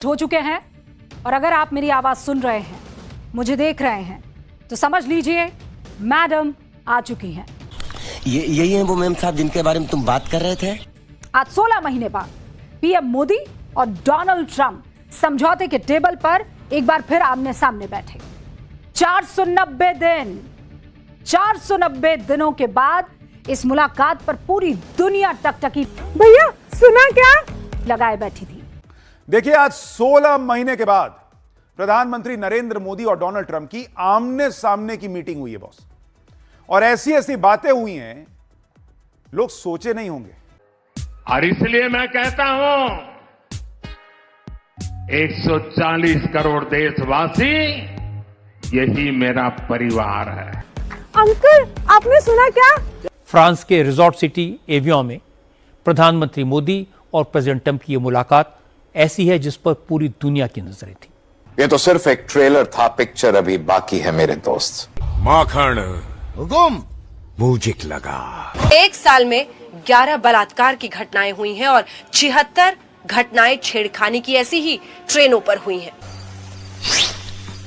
हो चुके हैं और अगर आप मेरी आवाज सुन रहे हैं, मुझे देख रहे हैं, तो समझ लीजिए मैडम आ चुकी हैं। यही है वो मैम साहब जिनके बारे में तुम बात कर रहे थे। आज 16 महीने बाद पीएम मोदी और डोनाल्ड ट्रंप समझौते के टेबल पर एक बार फिर आमने सामने बैठे। 490 दिनों के बाद इस मुलाकात पर पूरी दुनिया टकटकी भैया सुना क्या लगाए बैठी थी। देखिए, आज 16 महीने के बाद प्रधानमंत्री नरेंद्र मोदी और डोनाल्ड ट्रंप की आमने सामने की मीटिंग हुई है बॉस, और ऐसी ऐसी बातें हुई हैं लोग सोचे नहीं होंगे। और इसलिए मैं कहता हूं 140 करोड़ देशवासी यही मेरा परिवार है। अंकल आपने सुना क्या? फ्रांस के रिजॉर्ट सिटी एवियन में प्रधानमंत्री मोदी और प्रेसिडेंट ट्रंप की यह मुलाकात ऐसी है जिस पर पूरी दुनिया की नजरें थी। ये तो सिर्फ एक ट्रेलर था, पिक्चर अभी बाकी है मेरे दोस्त। माखन हुकुम मूजिक लगा। एक साल में 11 बलात्कार की घटनाएं हुई हैं और 76 घटनाएं छेड़खानी की ऐसी ही ट्रेनों पर हुई हैं।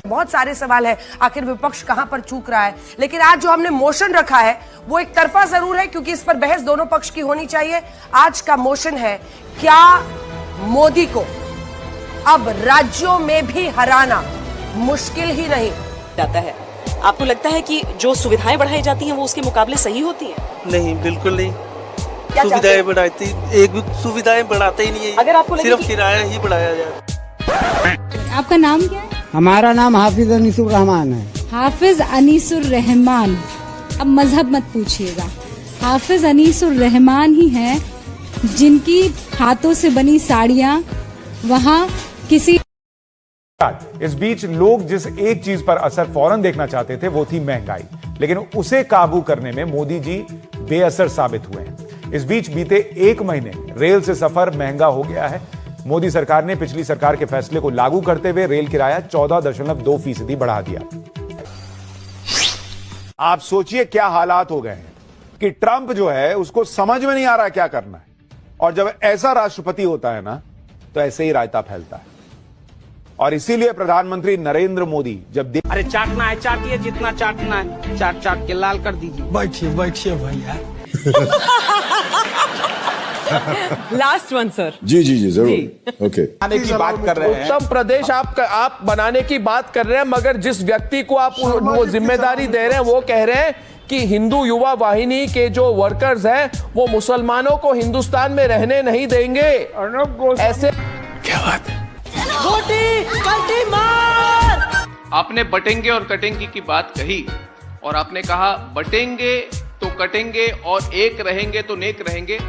बहुत सारे सवाल है, आखिर विपक्ष कहां पर चूक रहा है, लेकिन आज जो हमने मोशन रखा है वो एक तरफा जरूर है क्योंकि इस पर बहस दोनों पक्ष की होनी चाहिए। आज का मोशन है, क्या मोदी को अब राज्यों में भी हराना मुश्किल ही नहीं जाता है? आपको लगता है कि जो सुविधाएं बढ़ाई जाती हैं वो उसके मुकाबले सही होती हैं? नहीं, बिल्कुल नहीं। सुविधाएं बढ़ाती, एक भी सुविधाएं बढ़ाते ही नहीं है। अगर आपको सिर्फ किराया ही बढ़ाया जाए। आपका नाम क्या है? हमारा नाम हाफिज अनीसुर रहमान है। हाफिज अनीसुर रहमान। अब मजहब मत पूछिएगा, हाफिज अनीसुर रहमान ही हैं जिनकी हाथों से बनी साड़ियां वहां किसी। इस बीच लोग जिस एक चीज पर असर फौरन देखना चाहते थे वो थी महंगाई, लेकिन उसे काबू करने में मोदी जी बेअसर साबित हुए हैं। इस बीच बीते एक महीने रेल से सफर महंगा हो गया है। मोदी सरकार ने पिछली सरकार के फैसले को लागू करते हुए रेल किराया 14.2% बढ़ा दिया। आप सोचिए क्या हालात हो गए हैं कि ट्रंप जो है उसको समझ में नहीं आ रहा क्या करना है, और जब ऐसा राष्ट्रपति होता है ना तो ऐसे ही रायता फैलता है। और इसीलिए प्रधानमंत्री नरेंद्र मोदी जब अरे चाटना है चाटिए, जितना चाटना है चाट चाट के लाल कर दीजिए। बैठिए बैठिए भैया। Last one sir. जी जी जी जरूर। ओके, की बात कर रहे हैं, उत्तम प्रदेश आप बनाने की बात कर रहे हैं, मगर जिस व्यक्ति को आप वो जिम्मेदारी दे रहे हैं वो कह रहे हैं कि हिंदू युवा वाहिनी के जो वर्कर्स हैं वो मुसलमानों को हिंदुस्तान में रहने नहीं देंगे। ऐसे क्या बात है? आपने बटेंगे और कटेंगे की बात कही, और आपने कहा बटेंगे तो कटेंगे और एक रहेंगे तो नेक रहेंगे,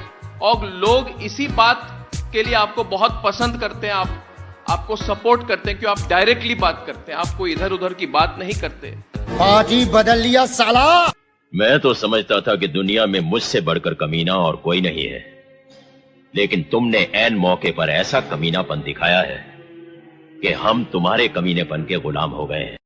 और लोग इसी बात के लिए आपको बहुत पसंद करते हैं, आपको सपोर्ट करते हैं क्योंकि आप डायरेक्टली बात करते हैं, आपको इधर उधर की बात नहीं करते। पार्टी बदल लिया साला। मैं तो समझता था कि दुनिया में मुझसे बढ़कर कमीना और कोई नहीं है, लेकिन तुमने ऐन मौके पर ऐसा कमीनापन दिखाया है कि हम तुम्हारे कमीनेपन के गुलाम हो गए हैं।